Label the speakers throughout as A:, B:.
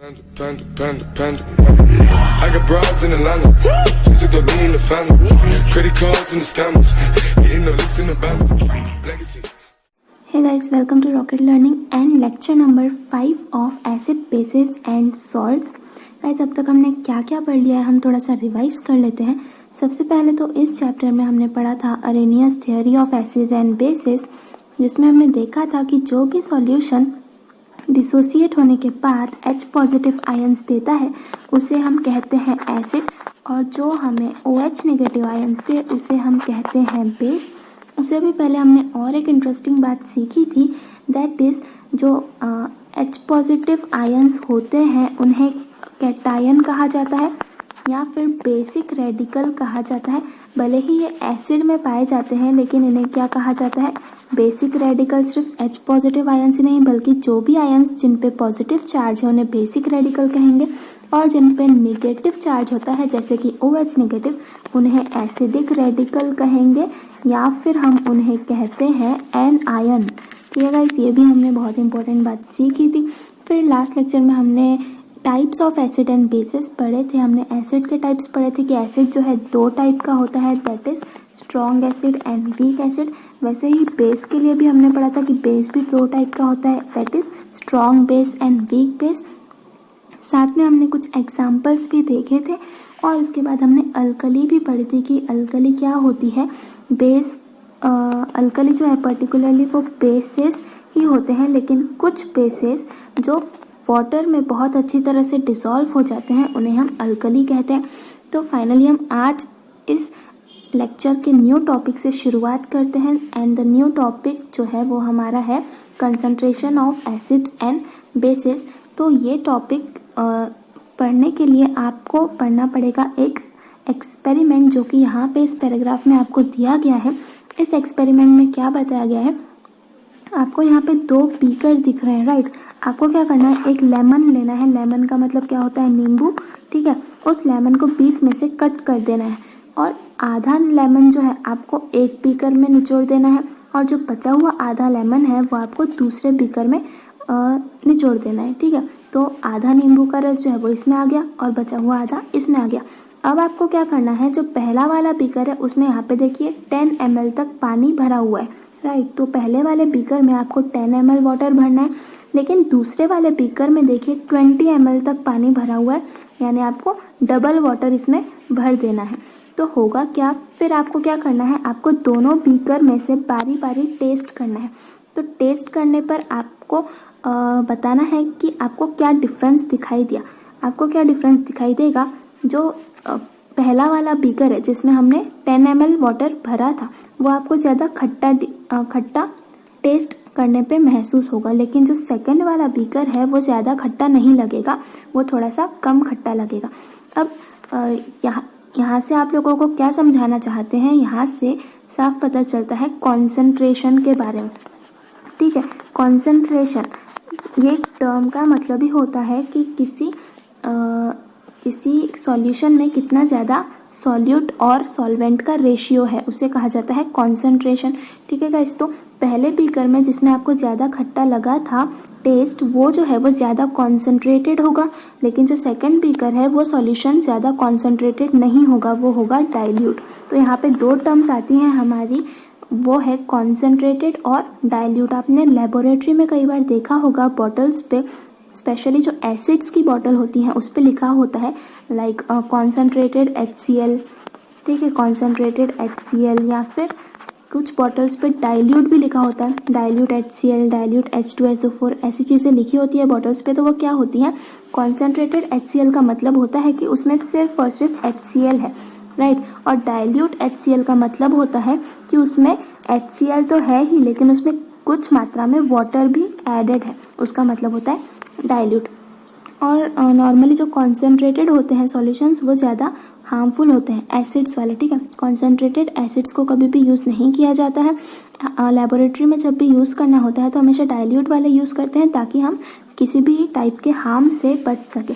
A: Panda. I got broads in Atlanta. Just to throw me in the family. Credit cards and the scammers. Getting no licks in the band. Legacies.
B: Hey guys, welcome to Rocket Learning and lecture number 5 of acid, bases and salts. Guys अब तक हमने क्या क्या पढ़ लिया है हम थोड़ा सा रिवाइज कर लेते हैं। सबसे पहले तो इस चैप्टर में हमने पढ़ा था Arrhenius theory of acid and bases, जिसमें हमने देखा था कि जो भी सॉल्यूशन डिसोसिएट होने के बाद H पॉजिटिव आयंस देता है उसे हम कहते हैं एसिड, और जो हमें OH नेगेटिव आयंस दे उसे हम कहते हैं बेस। उससे भी पहले हमने और एक इंटरेस्टिंग बात सीखी थी, दैट इज जो H पॉजिटिव आयंस होते हैं उन्हें कैटायन कहा जाता है या फिर बेसिक रेडिकल कहा जाता है। भले ही ये एसिड में पाए जाते हैं लेकिन इन्हें क्या कहा जाता है, बेसिक रेडिकल। सिर्फ H पॉजिटिव आयंस ही नहीं बल्कि जो भी आयंस जिन पे पॉजिटिव चार्ज है उन्हें बेसिक रेडिकल कहेंगे, और जिन पे नेगेटिव चार्ज होता है जैसे कि OH नेगेटिव उन्हें एसिडिक रेडिकल कहेंगे, या फिर हम उन्हें कहते हैं एनायन। ठीक है गाइस, ये भी हमने बहुत इंपॉर्टेंट बात सीखी थी। फिर लास्ट लेक्चर में हमने types of acid and bases पढ़े थे। हमने एसिड के टाइप्स पढ़े थे कि एसिड जो है 2 टाइप का होता है, that is strong acid and weak acid. वैसे ही बेस के लिए भी हमने पढ़ा था कि बेस भी 2 टाइप का होता है, that is strong base and weak base. साथ में हमने कुछ एग्जाम्पल्स भी देखे थे, और उसके बाद हमने अल्कली भी पढ़ी थी कि अल्कली क्या होती है। बेस अल्कली जो है पर्टिकुलरली वो बेसेस ही होते हैं, लेकिन कुछ बेसेस जो वाटर में बहुत अच्छी तरह से डिसॉल्व हो जाते हैं उन्हें हम अल्कली कहते हैं। तो फाइनली हम आज इस लेक्चर के न्यू टॉपिक से शुरुआत करते हैं, एंड द न्यू टॉपिक जो है वो हमारा है concentration of acid and bases. तो ये टॉपिक पढ़ने के लिए आपको पढ़ना पड़ेगा एक एक्सपेरिमेंट जो कि यहाँ पे इस पैराग्राफ में आपको दिया गया है। इस एक्सपेरिमेंट में क्या बताया गया है, आपको यहाँ पे 2 बीकर दिख रहे हैं, राइट। आपको क्या करना है, एक लेमन लेना है। लेमन का मतलब क्या होता है, नींबू, ठीक है। उस लेमन को बीच में से कट कर देना है, और आधा लेमन जो है आपको एक बीकर में निचोड़ देना है, और जो बचा हुआ आधा लेमन है वो आपको दूसरे बीकर में निचोड़ देना है, ठीक है। तो आधा नींबू का रस जो है वो इसमें आ गया और बचा हुआ आधा इसमें आ गया। अब आपको क्या करना है, जो पहला वाला बीकर है उसमें यहाँ पे देखिए 10 ml तक पानी भरा हुआ है, राइट। तो पहले वाले बीकर में आपको 10 ml वाटर भरना है, लेकिन दूसरे वाले बीकर में देखिए 20 ml तक पानी भरा हुआ है, यानी आपको डबल वाटर इसमें भर देना है। तो होगा क्या, फिर आपको क्या करना है, आपको दोनों बीकर में से बारी बारी टेस्ट करना है। तो टेस्ट करने पर आपको बताना है कि आपको क्या डिफरेंस दिखाई दिया। आपको क्या डिफरेंस दिखाई देगा, जो पहला वाला बीकर है जिसमें हमने 10 ml वाटर भरा था वो आपको ज़्यादा खट्टा टेस्ट करने पे महसूस होगा, लेकिन जो सेकंड वाला बीकर है वो ज़्यादा खट्टा नहीं लगेगा, वो थोड़ा सा कम खट्टा लगेगा। अब यहाँ से आप लोगों को क्या समझाना चाहते हैं, यहाँ से साफ पता चलता है कॉन्सेंट्रेशन के बारे में, ठीक है। कॉन्सेंट्रेशन ये टर्म का मतलब ही होता है कि किसी सॉल्यूशन में कितना ज़्यादा सॉल्यूट और सॉल्वेंट का रेशियो है, उसे कहा जाता है कॉन्सेंट्रेशन, ठीक है गाइस। तो पहले बीकर में जिसमें आपको ज़्यादा खट्टा लगा था टेस्ट, वो जो है वो ज़्यादा कॉन्सेंट्रेटेड होगा, लेकिन जो सेकंड बीकर है वो सॉल्यूशन ज़्यादा कॉन्सेंट्रेटेड नहीं होगा, वो होगा डाइल्यूट। तो यहाँ पे 2 टर्म्स आती हैं हमारी, वो है कॉन्सेंट्रेटेड और डाइल्यूट। आपने लेबोरेटरी में कई बार देखा होगा बॉटल्स पे, स्पेशली जो एसिड्स की बॉटल होती हैं उस पे लिखा होता है लाइक कॉन्सेंट्रेटेड HCl, ठीक है, कॉन्सेंट्रेटेड HCl, या फिर कुछ बॉटल्स पे डाइल्यूट भी लिखा होता है, डाइल्यूट HCl, डाइल्यूट H2SO4, ऐसी चीज़ें लिखी होती है बॉटल्स पे। तो वो क्या होती हैं, कॉन्सेंट्रेटेड HCl का मतलब होता है कि उसमें सिर्फ और सिर्फ HCl है, राइट। और डाइल्यूट HCl का मतलब होता है कि उसमें HCl तो है ही लेकिन उसमें कुछ मात्रा में वाटर भी एडेड है, उसका मतलब होता है डाइल्यूट। और नॉर्मली जो कॉन्सेंट्रेटेड होते हैं सॉल्यूशंस वो ज़्यादा हार्मफुल होते हैं एसिड्स वाले, ठीक है। कॉन्सेंट्रेटेड एसिड्स को कभी भी यूज़ नहीं किया जाता है। लेबोरेटरी में जब भी यूज़ करना होता है तो हमेशा डाइल्यूट वाले यूज़ करते हैं ताकि हम किसी भी टाइप के हार्म से बच सके।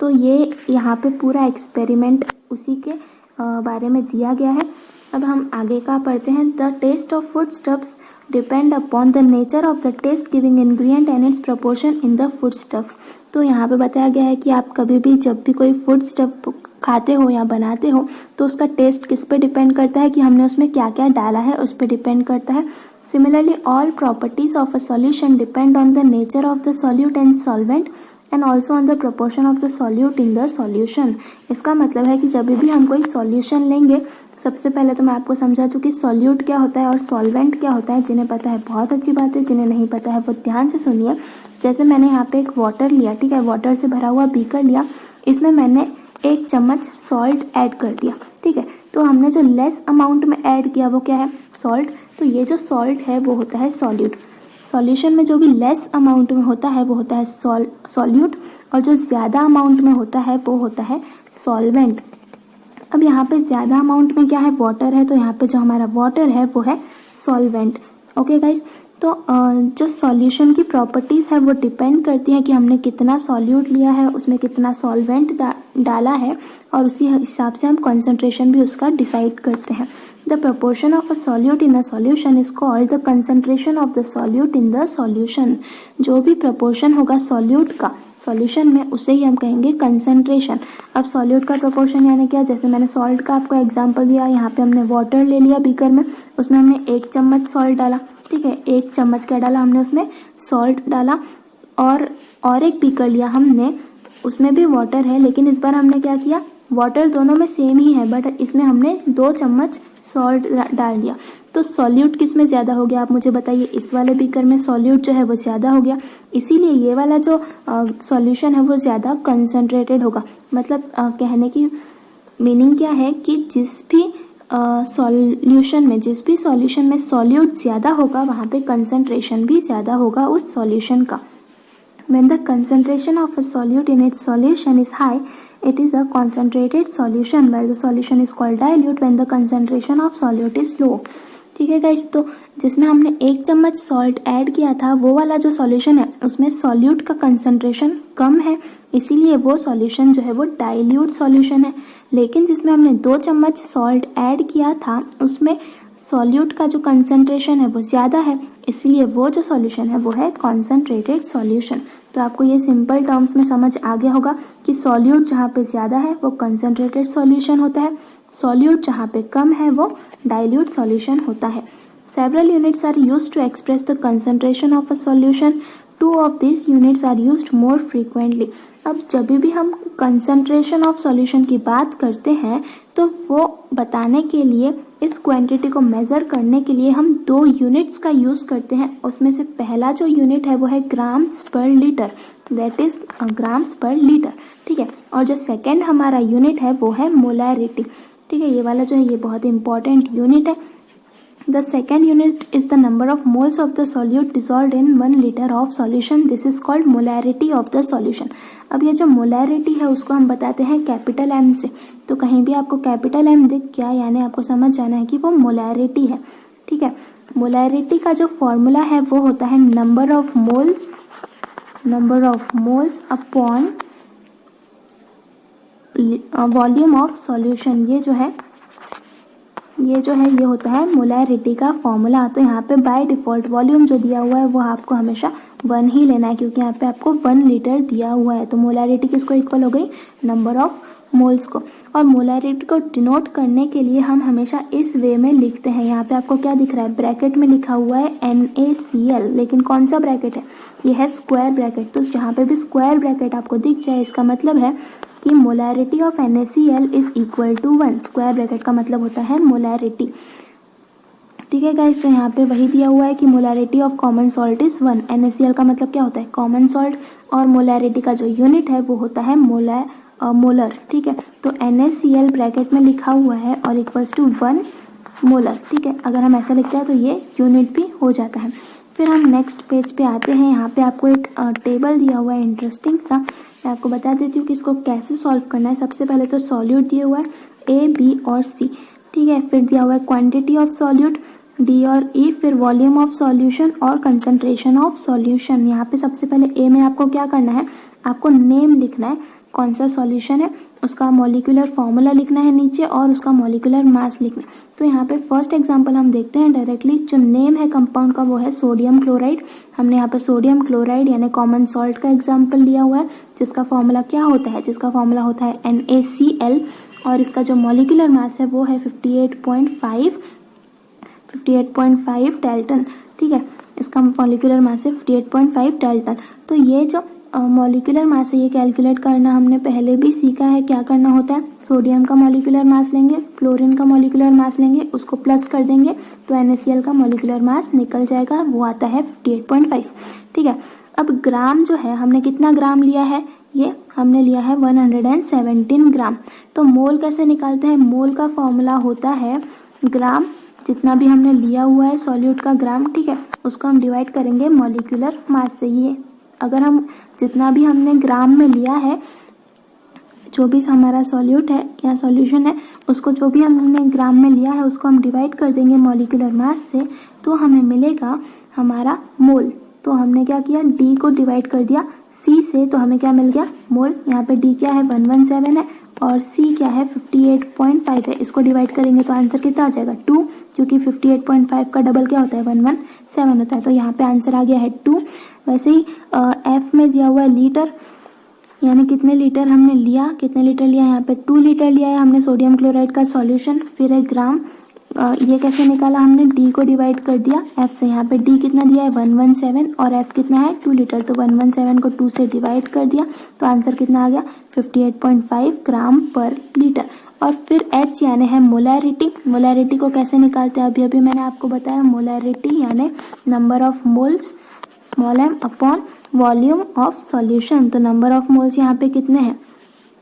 B: तो ये यहाँ पे पूरा एक्सपेरिमेंट उसी के बारे में दिया गया है। अब हम आगे का पढ़ते हैं। The taste of foodstuffs depend upon the nature of the taste giving ingredient and its proportion in the foodstuffs। तो यहाँ पे बताया गया है कि आप कभी भी जब भी कोई फूड स्टफ खाते हो या बनाते हो तो उसका टेस्ट किस पे डिपेंड करता है कि हमने उसमें क्या क्या डाला है, उस पर डिपेंड करता है। Similarly all properties of a solution depend on the nature of the solute and solvent and also on the proportion of the solute in the solution. इसका मतलब है कि जब भी हम कोई सॉल्यूशन लेंगे, सबसे पहले तो मैं आपको समझा दूँ कि सॉल्यूट क्या होता है और सॉल्वेंट क्या होता है। जिन्हें पता है बहुत अच्छी बात है, जिन्हें नहीं पता है वो ध्यान से सुनिए। जैसे मैंने यहाँ पे एक वाटर लिया, ठीक है, वाटर से भरा हुआ बीकर लिया, इसमें मैंने 1 चम्मच सॉल्ट ऐड कर दिया, ठीक है। तो हमने जो लेस अमाउंट में ऐड किया वो क्या है, सॉल्ट। तो ये जो सॉल्ट है वो होता है सॉल्यूट। सॉल्यूशन में जो भी लेस अमाउंट में होता है वो होता है सॉल्यूट, और जो ज़्यादा अमाउंट में होता है वो होता है सॉल्वेंट। अब यहाँ पे ज़्यादा अमाउंट में क्या है, वाटर है, तो यहाँ पे जो हमारा वाटर है वो है सॉल्वेंट। ओके गाइज, तो जो सॉल्यूशन की प्रॉपर्टीज़ है वो डिपेंड करती हैं कि हमने कितना सॉल्यूट लिया है, उसमें कितना सॉल्वेंट डाला है, और उसी हिसाब से हम कंसंट्रेशन भी उसका डिसाइड करते हैं। The proportion of a solute in a solution is called the concentration of the solute in the solution. जो भी प्रपोर्शन होगा सॉल्यूट का सॉल्यूशन में, उसे ही हम कहेंगे कंसंट्रेशन। अब सॉल्यूट का प्रपोर्शन यानी क्या, जैसे मैंने सॉल्ट का आपको एग्जांपल दिया, यहाँ पे हमने वाटर ले लिया बीकर में, उसमें हमने 1 चम्मच सॉल्ट डाला, ठीक है, 1 चम्मच क्या डाला हमने, उसमें सॉल्ट डाला। और एक बीकर लिया हमने, उसमें भी वाटर है, लेकिन इस बार हमने क्या किया, वाटर दोनों में सेम ही है, बट इसमें हमने 2 चम्मच सॉल्ट डाल दिया। तो सॉल्यूट किस में ज़्यादा हो गया, आप मुझे बताइए। इस वाले बीकर में सॉल्यूट जो है वो ज़्यादा हो गया, इसीलिए ये वाला जो सॉल्यूशन है वो ज़्यादा कंसंट्रेटेड होगा। मतलब कहने की मीनिंग क्या है कि जिस भी सॉल्यूशन में सॉल्यूट ज़्यादा होगा, वहाँ पे कंसंट्रेशन भी ज़्यादा होगा उस सॉल्यूशन का। When the concentration of a solute in its solution is high, it is a concentrated solution, while the solution is called dilute when the concentration of solute is low. ठीक है guys, तो जिसमें हमने 1 चम्मच salt add किया था, वो वाला जो सॉल्यूशन है उसमें सॉल्यूट का कंसंट्रेशन कम है, इसीलिए वो सॉल्यूशन जो है वो डाइल्यूट सॉल्यूशन है। लेकिन जिसमें हमने 2 चम्मच सॉल्ट ऐड किया था, उसमें सॉल्यूट का जो कंसंट्रेशन है वो ज़्यादा है, इसलिए वो जो सॉल्यूशन है वो है कॉन्सेंट्रेटेड सॉल्यूशन। तो आपको ये सिंपल टर्म्स में समझ आ गया होगा कि सॉल्यूट जहाँ पे ज़्यादा है वो कंसंट्रेटेड सॉल्यूशन होता है, सॉल्यूट जहाँ पे कम है वो डाइल्यूट सॉल्यूशन होता है। Several units are used to express the concentration of a solution. 2 of this units are used more frequently. अब जब भी हम कंसंट्रेशन ऑफ सॉल्यूशन की बात करते हैं तो वो बताने के लिए, इस क्वांटिटी को मेज़र करने के लिए हम 2 यूनिट्स का यूज़ करते हैं। उसमें से पहला जो यूनिट है वो है ग्राम्स पर लीटर, दैट इज ग्राम्स पर लीटर, ठीक है। और जो सेकेंड हमारा यूनिट है वो है मोलैरिटी, ठीक है। ये वाला जो है ये बहुत इंपॉर्टेंट यूनिट है। The second unit is the number of moles of the solute dissolved in 1 liter of solution. This is called molarity of the solution. अब ये जो molarity है उसको हम बताते हैं कैपिटल M से। तो कहीं भी आपको कैपिटल M दिख गया, यानी आपको समझ जाना है कि वो molarity है, ठीक है। molarity का जो फॉर्मूला है वो होता है number of moles upon volume of solution. ये होता है मोलैरिटी का फॉर्मूला। तो यहाँ पे बाय डिफ़ॉल्ट वॉल्यूम जो दिया हुआ है वो आपको हमेशा 1 ही लेना है, क्योंकि यहाँ पे आपको 1 लीटर दिया हुआ है। तो मोलैरिटी किसको इक्वल हो गई, नंबर ऑफ मोल्स को। और मोलैरिटी को डिनोट करने के लिए हम हमेशा इस वे में लिखते हैं। यहाँ पे आपको क्या दिख रहा है, ब्रैकेट में लिखा हुआ है NaCl, लेकिन कौन सा ब्रैकेट है, ये है स्क्वायर ब्रैकेट। तो जहाँ पे भी स्क्वायर ब्रैकेट आपको दिख जाए, इसका मतलब है कि molarity of NaCl is equal to 1। Square bracket का मतलब होता है मोलैरिटी, ठीक है गाइस। तो यहाँ पे वही दिया हुआ है कि molarity of common salt is 1। NaCl का मतलब क्या होता है, कॉमन सॉल्ट, और मोलैरिटी का जो यूनिट है वो होता है मोलर, ठीक है। तो NaCl ब्रैकेट में लिखा हुआ है और इक्वल्स टू 1 मोलर, ठीक है। अगर हम ऐसा लिखते हैं तो ये यूनिट भी हो जाता है। फिर हम नेक्स्ट पेज पे आते हैं। यहाँ पे आपको एक टेबल दिया हुआ है इंटरेस्टिंग सा, मैं आपको बता देती हूँ कि इसको कैसे सॉल्व करना है। सबसे पहले तो सॉल्यूट दिया हुआ है A, B और C, ठीक है। फिर दिया हुआ है क्वांटिटी ऑफ सॉल्यूट D और E, फिर वॉल्यूम ऑफ सॉल्यूशन और कंसंट्रेशन ऑफ सॉल्यूशन। यहाँ पे सबसे पहले A में आपको क्या करना है, आपको नेम लिखना है, कौन सा सॉल्यूशन है उसका मॉलिक्यूलर फॉर्मूला लिखना है नीचे और उसका मॉलिक्यूलर मास लिखना है। तो यहाँ पे फर्स्ट एग्जांपल हम देखते हैं डायरेक्टली। जो नेम है कंपाउंड का वो है सोडियम क्लोराइड। हमने यहाँ पे सोडियम क्लोराइड यानी कॉमन सॉल्ट का एग्जांपल लिया हुआ है, जिसका फॉर्मूला क्या होता है, जिसका फॉर्मूला होता है NaCl और इसका जो मॉलिक्यूलर मास है वो है 58.5 डाल्टन। ठीक है, इसका मॉलिक्यूलर मास है 58.5 डाल्टन। तो ये जो मॉलिक्यूलर मास है ये कैलकुलेट करना हमने पहले भी सीखा है। क्या करना होता है, सोडियम का मॉलिक्यूलर मास लेंगे, क्लोरीन का मॉलिक्यूलर मास लेंगे, उसको प्लस कर देंगे तो NaCl का मॉलिक्यूलर मास निकल जाएगा, वो आता है 58.5। ठीक है, अब ग्राम जो है हमने कितना ग्राम लिया है, ये हमने लिया है 117 ग्राम। तो मोल कैसे निकालते हैं, मोल का फॉर्मूला होता है ग्राम, जितना भी हमने लिया हुआ है सॉल्यूट का ग्राम, ठीक है, उसको हम डिवाइड करेंगे मॉलिक्यूलर मास से। ये अगर हम जितना भी हमने ग्राम में लिया है, जो भी हमारा सॉल्यूट है या सॉल्यूशन है, उसको जो भी हमने ग्राम में लिया है उसको हम डिवाइड कर देंगे मॉलिक्यूलर मास से, तो हमें मिलेगा हमारा मोल। तो हमने क्या किया, D को डिवाइड कर दिया C से, तो हमें क्या मिल गया, मोल। यहाँ पे D क्या है 117 है और C क्या है 58.5 है। इसको डिवाइड करेंगे तो आंसर कितना आ जाएगा 2, क्योंकि 58.5 का डबल क्या होता है 117 होता है। तो यहाँ पे आंसर आ गया है 2। वैसे ही F में दिया हुआ है लीटर, यानी कितने लीटर हमने लिया, कितने लीटर लिया, यहाँ पे 2 लीटर लिया है हमने सोडियम क्लोराइड का सॉल्यूशन। फिर है ग्राम, ये कैसे निकाला हमने, D को डिवाइड कर दिया F से। यहाँ पे D कितना दिया है 117 और F कितना है 2 लीटर, तो 117 को 2 से डिवाइड कर दिया तो आंसर कितना आ गया 58.5 ग्राम पर लीटर। और फिर H यानी है मोलैरिटी। मोलैरिटी को कैसे निकालते हैं, अभी अभी मैंने आपको बताया। मोलैरिटी यानी number of moles small m upon volume of solution. तो नंबर ऑफ मोल्स यहाँ पे कितने हैं,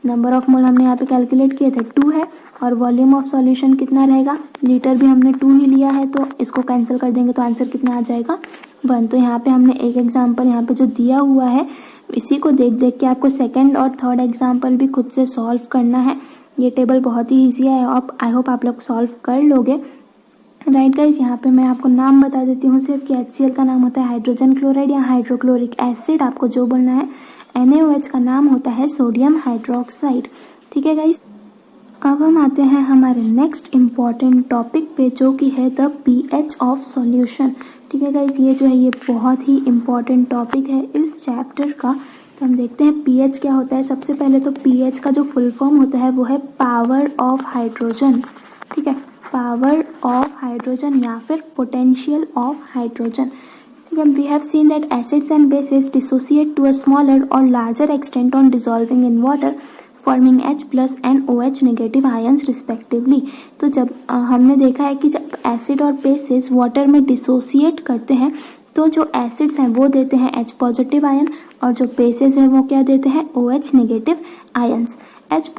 B: नंबर ऑफ मोल हमने यहाँ पे कैलकुलेट किए थे 2 है, और वॉल्यूम ऑफ सॉल्यूशन कितना रहेगा, लीटर भी हमने 2 ही लिया है, तो इसको कैंसिल कर देंगे तो आंसर कितना आ जाएगा 1। तो यहाँ पे हमने एक एग्जाम्पल यहाँ पे जो दिया हुआ है इसी को देख देख के आपको सेकंड और थर्ड एग्जाम्पल भी खुद से सॉल्व करना है। ये टेबल बहुत ही ईजी है, आई होप आप लोग सॉल्व कर लोगे। राइट गाइज, यहाँ पे मैं आपको नाम बता देती हूँ सिर्फ कि HCl का नाम होता है हाइड्रोजन क्लोराइड या हाइड्रोक्लोरिक एसिड, आपको जो बोलना है। NaOH का नाम होता है सोडियम हाइड्रोक्साइड। ठीक है गाइज, अब हम आते हैं हमारे नेक्स्ट इम्पॉर्टेंट टॉपिक पे, जो कि है द pH ऑफ सॉल्यूशन। ठीक है गाइज, ये जो है ये बहुत ही इम्पॉर्टेंट टॉपिक है इस चैप्टर का। तो हम देखते हैं pH क्या होता है। सबसे पहले तो pH का जो फुल फॉर्म होता है वो है पावर ऑफ हाइड्रोजन। ठीक है, पावर ऑफ हाइड्रोजन या फिर पोटेंशियल ऑफ हाइड्रोजन। ठीक है, we have seen that acids and bases dissociate to a smaller और larger extent on dissolving in water, forming H+ and OH negative ions respectively. तो जब हमने देखा है कि जब एसिड और बेसिस वाटर में डिसोसिएट करते हैं तो जो एसिड्स हैं वो देते हैं H+ आयन और जो बेसिस है वो क्या देते हैं OH negative ions. H+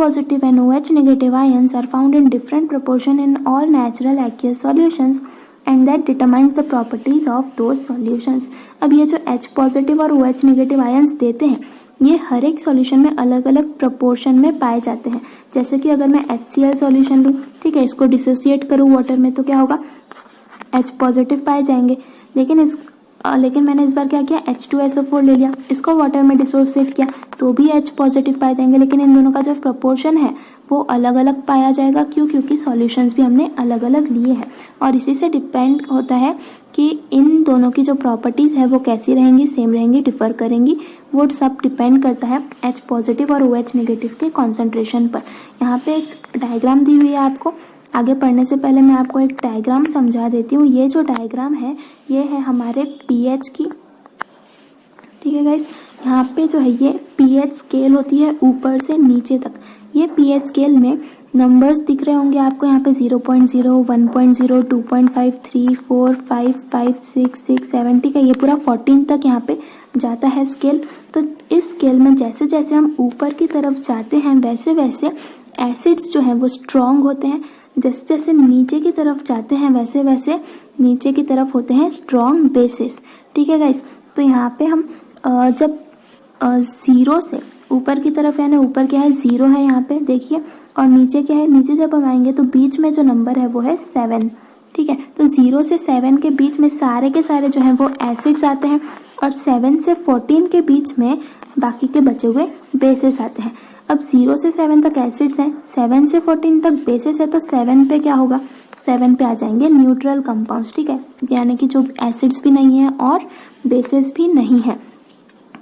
B: and OH negative ions are found in different proportion in all natural aqueous solutions and that determines the properties of those solutions। अब ये जो H+ और OH negative ions देते हैं ये हर एक सॉल्यूशन में अलग अलग प्रोपोर्शन में पाए जाते हैं। जैसे कि अगर मैं HCl सॉल्यूशन लूँ, ठीक है, इसको डिसोसिएट करूँ वाटर में तो क्या होगा, H+ पाए जाएंगे। लेकिन मैंने इस बार क्या किया, H2SO4 ले लिया, इसको वाटर में डिसोसिएट किया तो भी H पॉजिटिव पाए जाएंगे, लेकिन इन दोनों का जो प्रोपोर्शन है वो अलग अलग पाया जाएगा। क्यों, क्योंकि सॉल्यूशंस भी हमने अलग अलग लिए हैं और इसी से डिपेंड होता है कि इन दोनों की जो प्रॉपर्टीज़ है वो कैसी रहेंगी, सेम रहेंगी, डिफर करेंगी, वो सब डिपेंड करता है H+ और OH नेगेटिव के कॉन्सेंट्रेशन पर। यहाँ पे एक डायग्राम दी हुई है आपको। आगे पढ़ने से पहले मैं आपको एक डायग्राम समझा देती हूँ। ये जो डायग्राम है ये है हमारे pH की। ठीक है गाइस, यहाँ पे जो है ये pH स्केल होती है ऊपर से नीचे तक। ये pH स्केल में नंबर्स दिख रहे होंगे आपको, यहाँ पे 0.0, 1.0, 2.5, 3, 4, 5, 5, 6, 6, 7, ठीक है, ये पूरा 14 तक यहाँ पे जाता है स्केल। तो इस स्केल में जैसे जैसे हम ऊपर की तरफ जाते हैं वैसे वैसे एसिड्स जो हैं वो स्ट्रॉन्ग होते हैं, जैसे जैसे नीचे की तरफ जाते हैं वैसे वैसे नीचे की तरफ होते हैं स्ट्रॉन्ग बेसिस। ठीक है गाइस, तो यहाँ पे हम जब 0 से ऊपर की तरफ, यानी ऊपर क्या है 0 है यहाँ पे देखिए, और नीचे क्या है, नीचे जब हम आएंगे तो बीच में जो नंबर है वो है 7। ठीक है, तो 0 से 7 के बीच में सारे के सारे जो हैं वो एसिड्स आते हैं और 7 से 14 के बीच में बाकी के बचे हुए बेसिस आते हैं। अब 0 से 7 तक एसिड्स हैं, 7 से 14 तक बेसिस है, तो 7 पे क्या होगा, 7 पे आ जाएंगे न्यूट्रल कंपाउंड्स, ठीक है, यानी कि जो एसिड्स भी नहीं है और बेसिस भी नहीं है।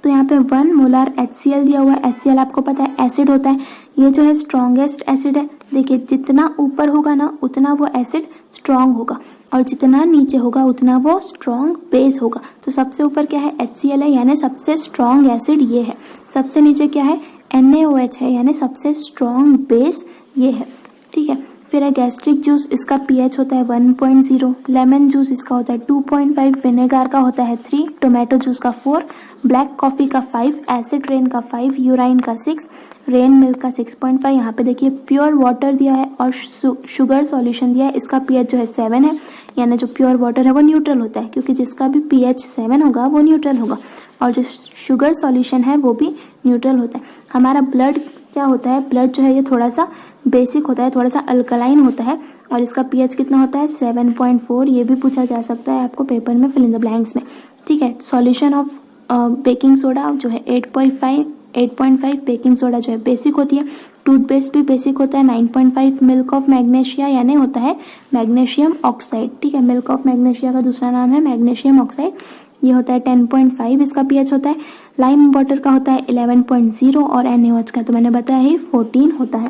B: तो यहाँ पे 1 मोलार HCl दिया हुआ है। HCl आपको पता है एसिड होता है, ये जो है स्ट्रॉन्गेस्ट एसिड है। देखिए जितना ऊपर होगा ना उतना वो एसिड स्ट्रॉन्ग होगा, और जितना नीचे होगा उतना वो स्ट्रॉन्ग बेस होगा। तो सबसे ऊपर क्या है, HCl है, यानी सबसे स्ट्रॉन्ग एसिड ये है। सबसे नीचे क्या है, NaOH है, यानी सबसे स्ट्रॉन्ग बेस ये है, ठीक है। फिर है गैस्ट्रिक जूस, इसका pH होता है 1.0, लेमन जूस इसका होता है 2.5, विनेगार का होता है 3, टोमेटो जूस का 4, ब्लैक कॉफी का 5, एसिड रेन का 5, यूराइन का 6, रेन मिल्क का 6.5। यहाँ पे देखिए प्योर वाटर दिया है और शुगर सॉल्यूशन दिया है, इसका pH जो है 7 है, यानी जो प्योर वाटर है वो न्यूट्रल होता है, क्योंकि जिसका भी pH 7 होगा वो न्यूट्रल होगा, और जो शुगर सॉल्यूशन है वो भी न्यूट्रल होता है। हमारा ब्लड क्या होता है, ब्लड जो है ये थोड़ा सा बेसिक होता है, थोड़ा सा अल्कलाइन होता है, और इसका pH कितना होता है 7.4। ये भी पूछा जा सकता है आपको पेपर में फिल इन द ब्लैंक्स में, ठीक है। सॉल्यूशन ऑफ बेकिंग सोडा जो है 8.5 बेकिंग सोडा जो है बेसिक होती है। टूथपेस्ट भी बेसिक होता है 9.5। मिल्क ऑफ मैग्नीशिया यानी होता है मैग्नीशियम ऑक्साइड, ठीक है। मिल्क ऑफ मैग्नीशिया का दूसरा नाम है मैग्नीशियम ऑक्साइड, ये होता है 10.5 इसका pH होता है। लाइम वाटर का होता है 11.0 और NaOH का तो मैंने बताया ही 14 होता है,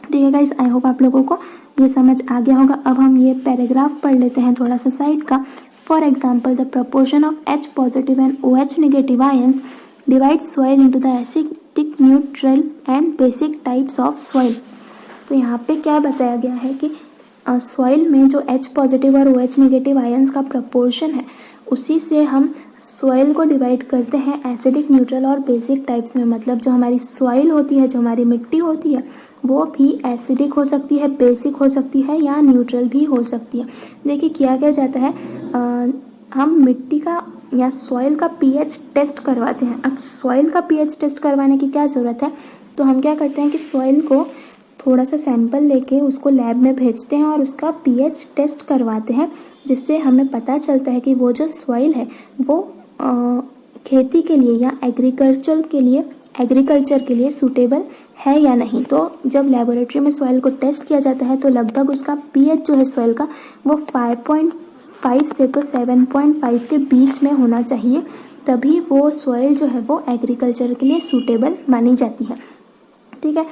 B: ठीक है गाइस। आई होप आप लोगों को ये समझ आ गया होगा। अब हम ये पैराग्राफ पढ़ लेते हैं थोड़ा सा साइड का। For example the proportion of H positive and OH negative ions divide soil into the acidic, neutral and basic types of soil. तो यहाँ पे क्या बताया गया है कि सॉइल में जो H पॉजिटिव और OH नेगेटिव आयंस का प्रपोर्शन है उसी से हम सॉइल को डिवाइड करते हैं एसिडिक, न्यूट्रल और बेसिक टाइप्स में। मतलब जो हमारी सॉइल होती है, जो हमारी मिट्टी होती है, वो भी एसिडिक हो सकती है, बेसिक हो सकती है या न्यूट्रल भी हो सकती है। देखिए किया क्या जाता है, हम मिट्टी का या सॉइल का pH टेस्ट करवाते हैं। अब सॉइल का pH टेस्ट करवाने की क्या ज़रूरत है, तो हम क्या करते हैं कि सॉइल को थोड़ा सा सैंपल लेके उसको लैब में भेजते हैं और उसका pH टेस्ट करवाते हैं, जिससे हमें पता चलता है कि वो जो सॉइल है वो खेती के लिए या एग्रीकल्चर के लिए सूटेबल है या नहीं। तो जब लेबोरेटरी में सॉइल को टेस्ट किया जाता है तो लगभग उसका pH जो है सॉइल का वो 5.5 से तो 7.5 के बीच में होना चाहिए, तभी वो सॉइल जो है वो एग्रीकल्चर के लिए सूटेबल मानी जाती है, ठीक है।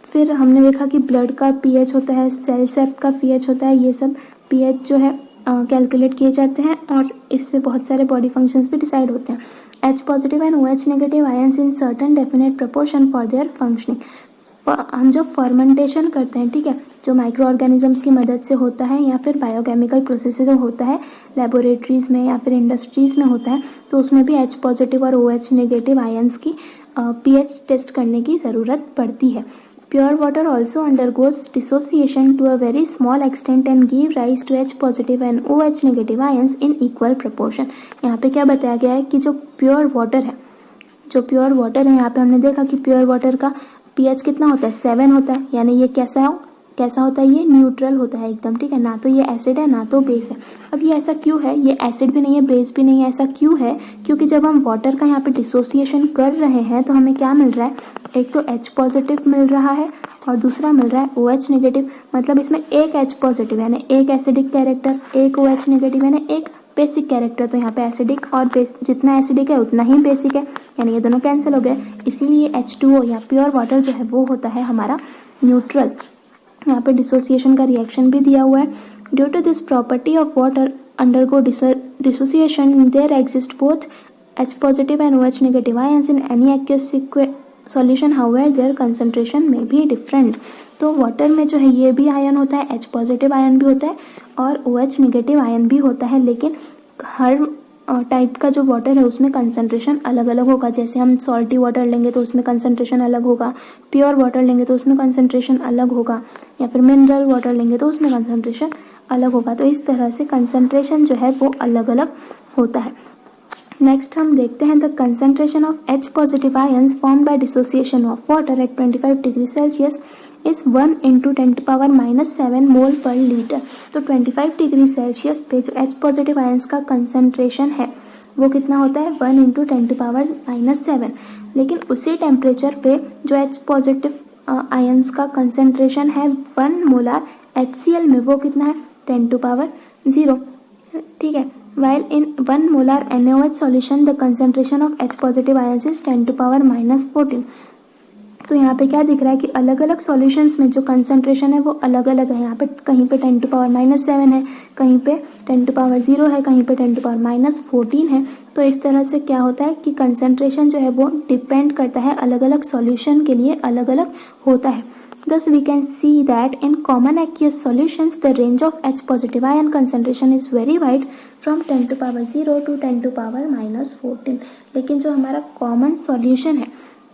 B: फिर हमने देखा कि ब्लड का pH होता है, सेल सेप का pH होता है, ये सब pH जो है कैलकुलेट किए जाते हैं और इससे बहुत सारे बॉडी फंक्शंस भी डिसाइड होते हैं। H positive and OH negative ions in certain definite proportion for their functioning. हम जो फर्मेंटेशन करते हैं, ठीक है, जो माइक्रो ऑर्गेनिजम्स की मदद से होता है या फिर बायोकेमिकल प्रोसेस से होता है, लेबोरेटरीज में या फिर इंडस्ट्रीज में होता है, तो उसमें भी H पॉजिटिव और OH नेगेटिव आयंस की pH टेस्ट करने की ज़रूरत पड़ती है। Pure water also undergoes dissociation to a very small extent and give rise to H positive and OH negative ions in equal proportion। यहाँ पे क्या बताया गया है कि जो प्योर वाटर है, यहाँ पे हमने देखा कि प्योर वाटर का pH कितना होता है 7 होता है, यानी ये कैसा होता है, ये न्यूट्रल होता है एकदम, ठीक है। ना तो ये एसिड है ना तो बेस है। अब ये ऐसा क्यों है, ये एसिड भी नहीं है बेस भी नहीं है, ऐसा क्यों है, क्योंकि जब हम वाटर का यहाँ पे डिसोसिएशन कर रहे हैं तो हमें क्या मिल रहा है, एक तो H पॉजिटिव मिल रहा है और दूसरा मिल रहा है OH नेगेटिव। मतलब इसमें एक H पॉजिटिव यानी एक एसिडिक कैरेक्टर, एक OH नेगेटिव यानी एक बेसिक कैरेक्टर। तो यहाँ पे एसिडिक और बेस, जितना एसिडिक है उतना ही बेसिक है, यानी ये दोनों कैंसिल हो गए। इसीलिए H2O या प्योर वाटर जो है वो होता है हमारा न्यूट्रल। यहाँ पे डिसोसिएशन का रिएक्शन भी दिया हुआ है। Due to this property of water undergo dissociation there exist both H positive and OH negative ions in any aqueous solution, however their concentration में भी डिफरेंट। तो वाटर में जो है ये भी आयन होता है, H पॉजिटिव आयन भी होता है और OH नेगेटिव आयन भी होता है, लेकिन हर टाइप का जो वाटर है उसमें कंसंट्रेशन अलग अलग होगा। जैसे हम सॉल्टी वाटर लेंगे तो उसमें कंसंट्रेशन अलग होगा, प्योर वाटर लेंगे तो उसमें कंसंट्रेशन अलग होगा, या फिर मिनरल वाटर लेंगे तो उसमें कंसंट्रेशन अलग होगा। तो इस तरह से कंसंट्रेशन जो है वो अलग अलग होता है। नेक्स्ट हम देखते हैं the concentration of H positive ions formed by dissociation of water at 25 degree Celsius is 1 × 10⁻⁷ मोल पर लीटर। तो 25 डिग्री सेल्सियस पे जो H पॉजिटिव आयंस का कंसंट्रेशन है वो कितना होता है 1 × 10⁻⁷। लेकिन उसी टेम्परेचर पे जो H पॉजिटिव आयंस का कंसेंट्रेशन है 1 मोलार HCl में वो कितना है 10⁻�0, ठीक है। While in 1 molar NaOH solution the concentration of H positive ions is 10⁻⁻14। तो यहाँ पे क्या दिख रहा है कि अलग अलग सॉल्यूशंस में जो कंसंट्रेशन है वो अलग अलग है। यहाँ पे कहीं पे 10⁻⁷ है, कहीं पे 10⁻�0 है, कहीं पे 10⁻⁻14 है। तो इस तरह से क्या होता है कि कंसंट्रेशन जो है वो डिपेंड करता है, अलग अलग सॉल्यूशन के लिए अलग अलग होता है। Thus we can see that in common aqueous solutions the range of H positive ion concentration is very wide from 10⁻�0 to 10⁻⁻14। लेकिन जो हमारा कॉमन सॉल्यूशन है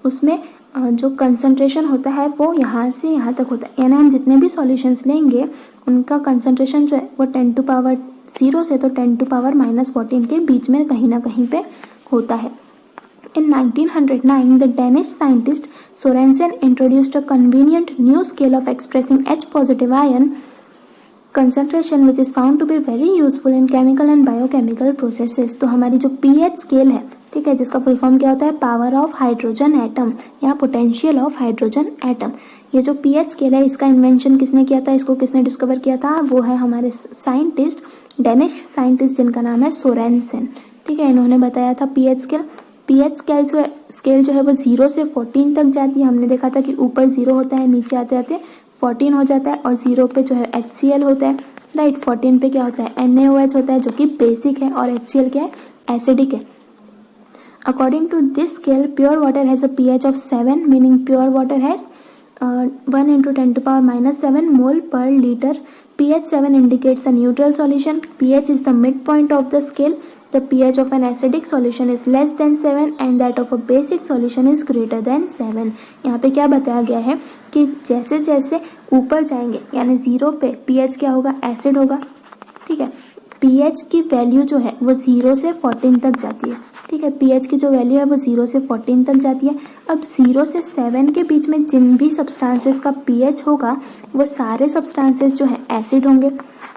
B: उसमें जो कंसंट्रेशन होता है वो यहाँ से यहाँ तक होता है, यानी हम जितने भी सॉल्यूशंस लेंगे उनका कंसंट्रेशन जो है वो 10⁻0 से तो 10⁻⁻14 के बीच में कहीं ना कहीं पे होता है। In 1909, the Danish scientist Sorensen introduced a convenient new scale of expressing H positive ion concentration, which is found to be very useful in chemical and biochemical processes। तो हमारी जो pH स्केल है, ठीक है, जिसका फुल फॉर्म क्या होता है पावर ऑफ हाइड्रोजन एटम या पोटेंशियल ऑफ हाइड्रोजन एटम। ये जो pH स्केल है इसका इन्वेंशन किसने किया था, इसको किसने डिस्कवर किया था, वो है हमारे साइंटिस्ट, डेनिश साइंटिस्ट जिनका नाम है सोरेनसेन, ठीक है। इन्होंने बताया था pH स्केल। pH स्केल जो है वो 0 से 14 तक जाती है। हमने देखा था कि ऊपर 0 होता है, नीचे आते आते 14 हो जाता है, और 0 पे जो है HCl होता है, राइट। 14 पे क्या होता है NaOH होता है जो कि बेसिक है, और HCl क्या है एसिडिक है। According to this scale, pure water has a pH of 7, meaning pure water has 1 into 10⁻⁻7 mole per liter. pH 7 indicates a neutral solution. pH is the midpoint of the scale. The pH of an acidic solution is less than 7 and that of a basic solution is greater than 7। यहाँ पे क्या बताया गया है कि जैसे जैसे ऊपर जाएंगे यानी 0 पे pH क्या होगा एसिड होगा, ठीक है। pH की वैल्यू जो है वो 0 से 14 तक जाती है, ठीक है। pH की जो वैल्यू है वो 0 से 14 तक जाती है। अब 0 से 7 के बीच में जिन भी सब्सटेंसेस का pH होगा वो सारे सब्सटेंसेस जो है एसिड होंगे।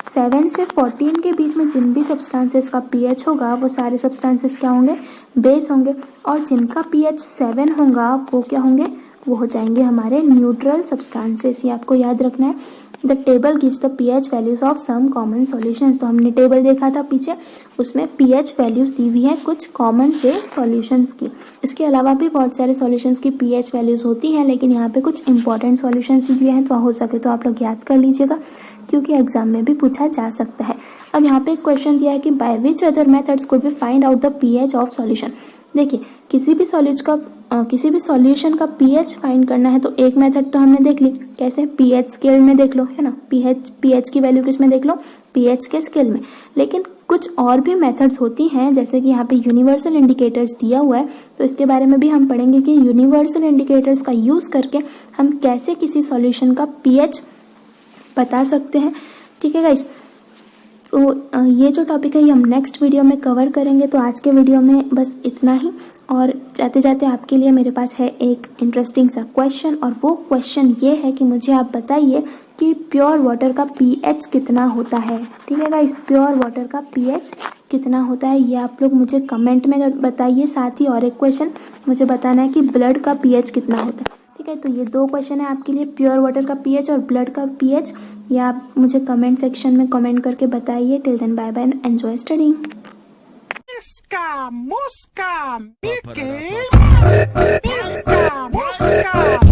B: 7 से 14 के बीच में जिन भी सब्सटेंसेस का pH होगा वो सारे सब्सटेंसेस क्या होंगे बेस होंगे, और जिनका pH 7 होगा वो क्या होंगे, वो हो जाएंगे हमारे न्यूट्रल सब्सटेंसेस। ये आपको याद रखना है। The table gives the pH values of some common solutions. तो हमने टेबल देखा था पीछे, उसमें pH वैल्यूज दी हुई है कुछ कॉमन से सॉल्यूशंस की। इसके अलावा भी बहुत सारे सॉल्यूशंस की pH वैल्यूज होती हैं, लेकिन यहाँ पे कुछ इंपॉर्टेंट सॉल्यूशंस दिए हैं, तो हो सके तो आप लोग याद कर लीजिएगा क्योंकि एग्जाम में भी पूछा जा सकता है। अब यहाँ पे एक क्वेश्चन दिया है कि by which other methods could we find out the pH of solution. देखिए किसी भी सॉल्यूशन का pH फाइंड करना है तो एक मेथड तो हमने देख ली, कैसे pH स्केल में देख लो, है ना। pH की वैल्यू किस में देख लो, pH के स्केल में। लेकिन कुछ और भी मेथड्स होती हैं, जैसे कि यहाँ पे यूनिवर्सल इंडिकेटर्स दिया हुआ है, तो इसके बारे में भी हम पढ़ेंगे कि यूनिवर्सल इंडिकेटर्स का यूज करके हम कैसे किसी सॉल्यूशन का pH बता सकते हैं, ठीक है गाइस। तो ये जो टॉपिक है ये हम नेक्स्ट वीडियो में कवर करेंगे। तो आज के वीडियो में बस इतना ही, और जाते जाते आपके लिए मेरे पास है एक इंटरेस्टिंग सा क्वेश्चन, और वो क्वेश्चन ये है कि मुझे आप बताइए कि प्योर वाटर का pH कितना होता है, ठीक है गाइस। प्योर वाटर का pH कितना होता है ये आप लोग मुझे कमेंट में बताइए। साथ ही और एक क्वेश्चन मुझे बताना है कि ब्लड का pH कितना होता है, ठीक है। तो ये दो क्वेश्चन है आपके लिए, प्योर वाटर का pH और ब्लड का pH। ये आप मुझे कमेंट सेक्शन में कमेंट करके बताइए। Till then bye bye and enjoy studying.
C: Musca, Mickey, Musca.